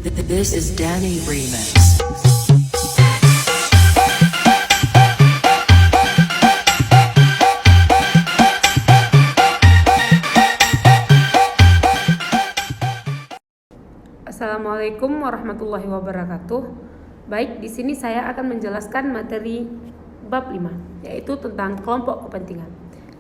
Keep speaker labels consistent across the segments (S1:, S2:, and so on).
S1: This is Danny Remix.
S2: Assalamualaikum warahmatullahi wabarakatuh. Baik, di sini saya akan menjelaskan materi bab 5, yaitu tentang kelompok kepentingan.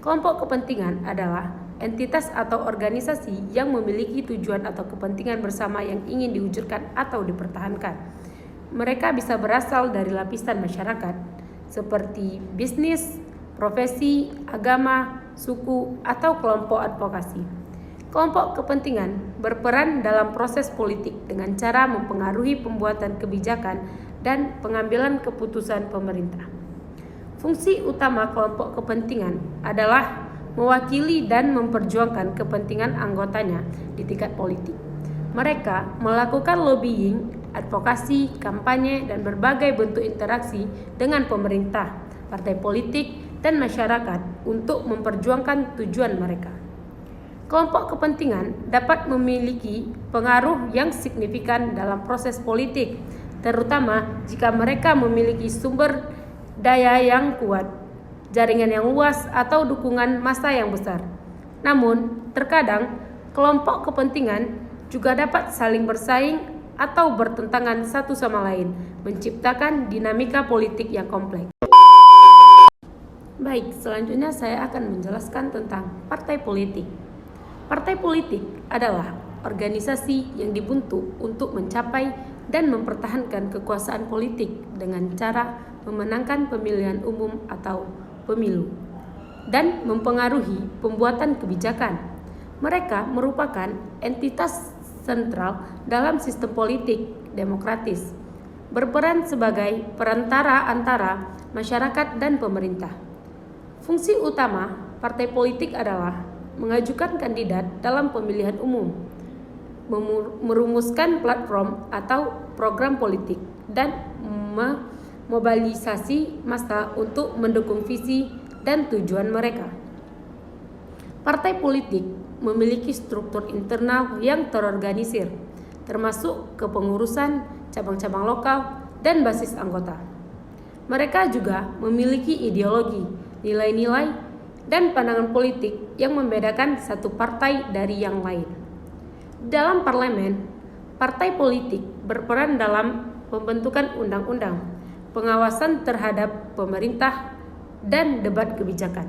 S2: Kelompok kepentingan adalah entitas atau organisasi yang memiliki tujuan atau kepentingan bersama yang ingin diwujudkan atau dipertahankan. Mereka bisa berasal dari lapisan masyarakat seperti bisnis, profesi, agama, suku, atau kelompok advokasi. Kelompok kepentingan berperan dalam proses politik dengan cara mempengaruhi pembuatan kebijakan dan pengambilan keputusan pemerintah. Fungsi utama kelompok kepentingan adalah mewakili dan memperjuangkan kepentingan anggotanya di tingkat politik. Mereka melakukan lobbying, advokasi, kampanye, dan berbagai bentuk interaksi dengan pemerintah, partai politik, dan masyarakat untuk memperjuangkan tujuan mereka. Kelompok kepentingan dapat memiliki pengaruh yang signifikan dalam proses politik, terutama jika mereka memiliki sumber daya yang kuat, jaringan yang luas, atau dukungan massa yang besar. Namun, terkadang kelompok kepentingan juga dapat saling bersaing atau bertentangan satu sama lain, menciptakan dinamika politik yang kompleks. Baik, selanjutnya saya akan menjelaskan tentang partai politik. Partai politik adalah organisasi yang dibentuk untuk mencapai dan mempertahankan kekuasaan politik dengan cara memenangkan pemilihan umum atau pemilu dan mempengaruhi pembuatan kebijakan. Mereka merupakan entitas sentral dalam sistem politik demokratis, berperan sebagai perantara antara masyarakat dan pemerintah. Fungsi utama partai politik adalah mengajukan kandidat dalam pemilihan umum, merumuskan platform atau program politik, dan memobilisasi massa untuk mendukung visi dan tujuan mereka. Partai politik memiliki struktur internal yang terorganisir, termasuk kepengurusan, cabang-cabang lokal, dan basis anggota. Mereka juga memiliki ideologi, nilai-nilai, dan pandangan politik yang membedakan satu partai dari yang lain. Dalam parlemen, partai politik berperan dalam pembentukan undang-undang, pengawasan terhadap pemerintah, dan debat kebijakan.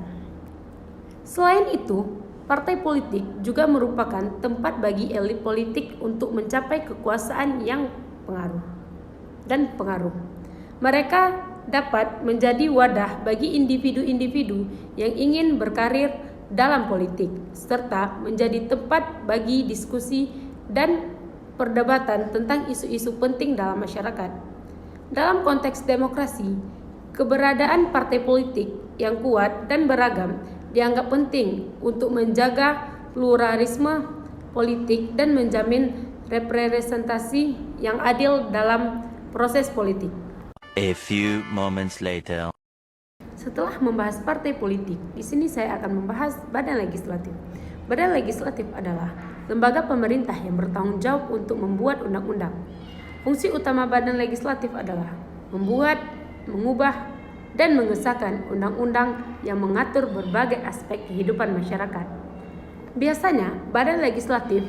S2: Selain itu, partai politik juga merupakan tempat bagi elit politik untuk mencapai kekuasaan yang pengaruh. Mereka dapat menjadi wadah bagi individu-individu yang ingin berkarir dalam politik, serta menjadi tempat bagi diskusi dan perdebatan tentang isu-isu penting dalam masyarakat. Dalam konteks demokrasi, keberadaan partai politik yang kuat dan beragam dianggap penting untuk menjaga pluralisme politik dan menjamin representasi yang adil dalam proses politik.
S3: A few moments later.
S2: Setelah membahas partai politik, di sini saya akan membahas Badan Legislatif. Badan Legislatif adalah lembaga pemerintah yang bertanggung jawab untuk membuat undang-undang. Fungsi utama Badan Legislatif adalah membuat, mengubah, dan mengesahkan undang-undang yang mengatur berbagai aspek kehidupan masyarakat. Biasanya, Badan Legislatif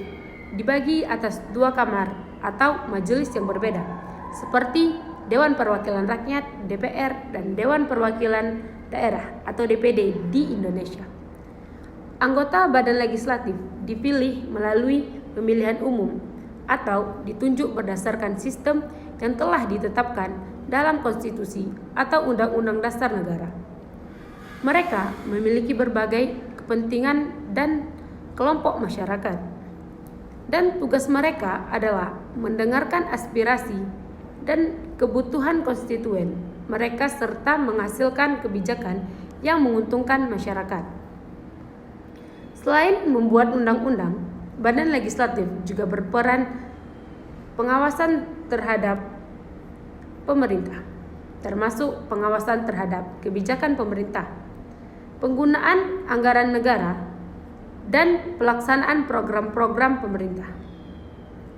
S2: dibagi atas dua kamar atau majelis yang berbeda, seperti Dewan Perwakilan Rakyat (DPR) dan Dewan Perwakilan Daerah atau DPD di Indonesia. Anggota Badan Legislatif dipilih melalui pemilihan umum atau ditunjuk berdasarkan sistem yang telah ditetapkan dalam konstitusi atau undang-undang dasar negara. Mereka memiliki berbagai kepentingan dan kelompok masyarakat, dan tugas mereka adalah mendengarkan aspirasi dan kebutuhan konstituen mereka serta menghasilkan kebijakan yang menguntungkan masyarakat. Selain membuat undang-undang, Badan Legislatif juga berperan pengawasan terhadap pemerintah, termasuk pengawasan terhadap kebijakan pemerintah, penggunaan anggaran negara, dan pelaksanaan program-program pemerintah.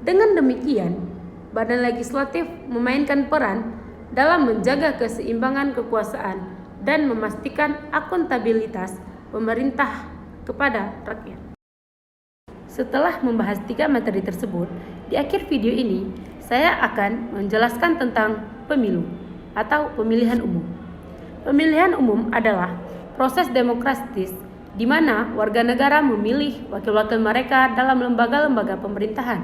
S2: Dengan demikian, badan legislatif memainkan peran dalam menjaga keseimbangan kekuasaan dan memastikan akuntabilitas pemerintah kepada rakyat. Setelah membahas 3 materi tersebut, di akhir video ini saya akan menjelaskan tentang pemilu atau pemilihan umum. Pemilihan umum adalah proses demokratis di mana warga negara memilih wakil-wakil mereka dalam lembaga-lembaga pemerintahan.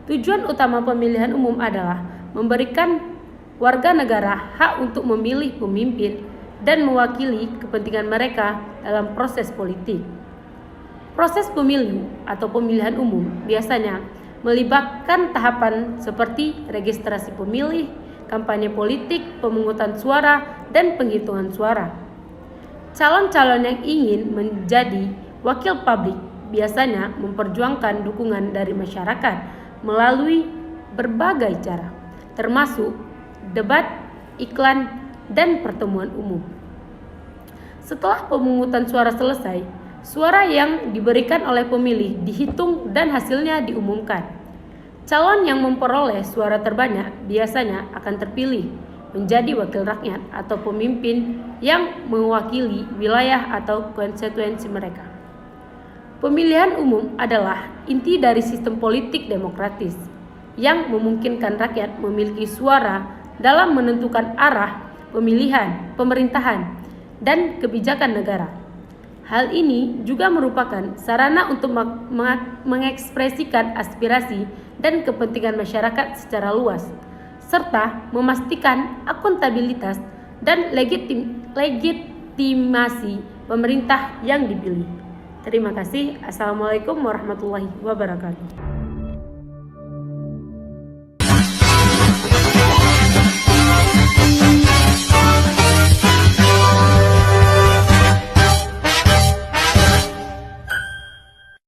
S2: Tujuan utama pemilihan umum adalah memberikan warga negara hak untuk memilih pemimpin dan mewakili kepentingan mereka dalam proses politik. Proses pemilu atau pemilihan umum biasanya melibatkan tahapan seperti registrasi pemilih, kampanye politik, pemungutan suara, dan penghitungan suara. Calon-calon yang ingin menjadi wakil publik biasanya memperjuangkan dukungan dari masyarakat melalui berbagai cara, termasuk debat, iklan, dan pertemuan umum. Setelah pemungutan suara selesai, suara yang diberikan oleh pemilih dihitung dan hasilnya diumumkan. Calon yang memperoleh suara terbanyak biasanya akan terpilih menjadi wakil rakyat atau pemimpin yang mewakili wilayah atau konstituensi mereka. Pemilihan umum adalah inti dari sistem politik demokratis yang memungkinkan rakyat memiliki suara dalam menentukan arah pemilihan, pemerintahan, dan kebijakan negara. Hal ini juga merupakan sarana untuk mengekspresikan aspirasi dan kepentingan masyarakat secara luas, serta memastikan akuntabilitas dan legitimasi pemerintah yang dipilih. Terima kasih. Assalamualaikum warahmatullahi wabarakatuh.